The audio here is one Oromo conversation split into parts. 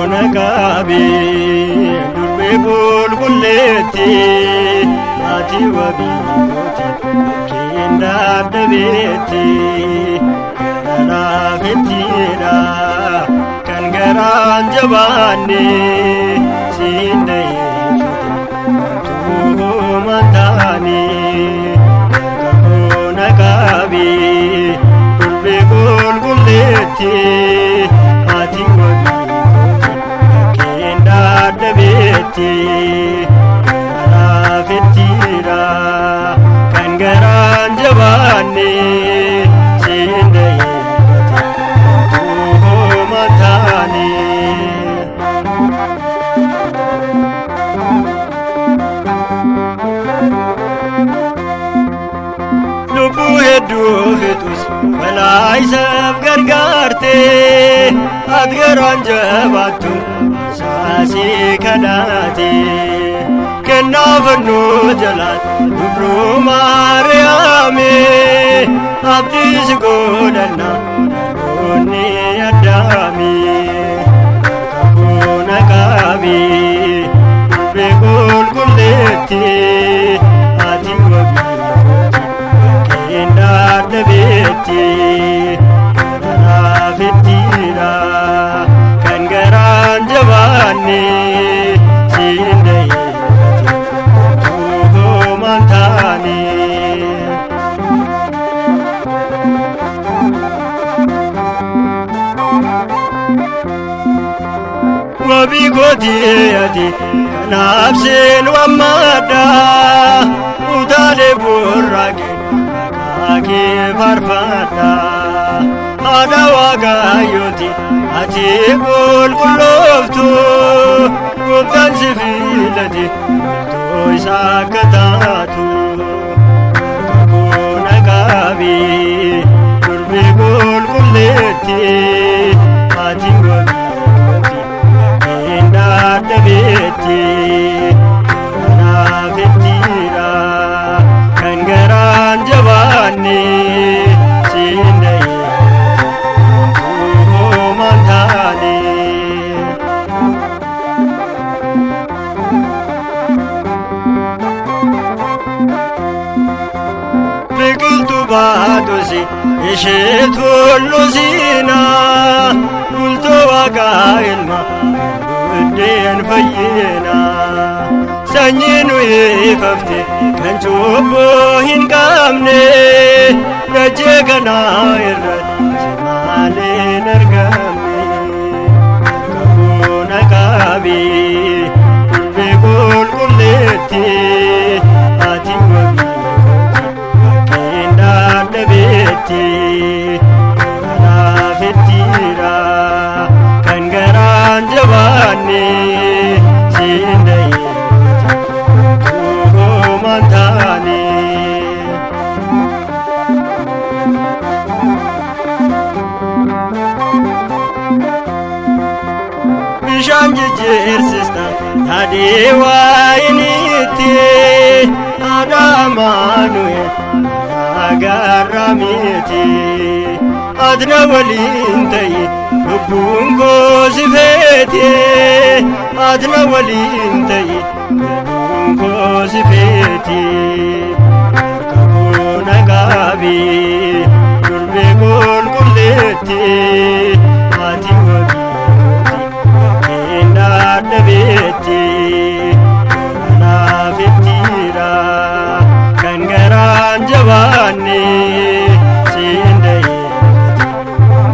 Nagabi durbe bulbuleti ati wabi koti kenda debeti kana fitira kan garan jabane sinde tu matani nagabi durbe bulbuleti ati wabi Dabeti kana fitira kan garan jabane sinde tu matani lubu hedu fitus walai sab gargarte adgaran jabatu Sasi kanati kenafnu jalat dubru Mariame abdis godana oni adami kapuna kabi begol kuleti ati wabi kenda debeti kana fitira Jabani sinde tu mantani wabi koti ati nafsin wamada utale burrake ake farfada ada wagayoti ati kulkuloftu gubtan sifilati to isakatatu kakuna kabi durbe kulkuleti ati wabiti kenda dabeti kana fitira kan garan jabani sinde Badusi isheetullu siina bulto waaqaa ilma buddeen fayyina sanyiin wiifafte kan cubbuu hin qabne dachee kanaa irratti maaliin argamne kakuna qaabi durbe qulqulleetti ati wabi Dabeti kana fitira kan garan jabane sinde tu mantani bishan jirsista adewa initi adamanu Agaramiti adna walintai lubungo sifeti adna walintai lubungo sifeti kakuna gabi durbe kulkuleti ati wabi kenda dabeti kana fitira kan garan jabani sinde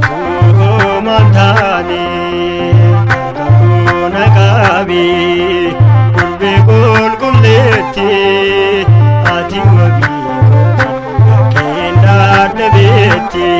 tu mantani kakuna kabi durbe kulkuleti ati wabi kenda dabeti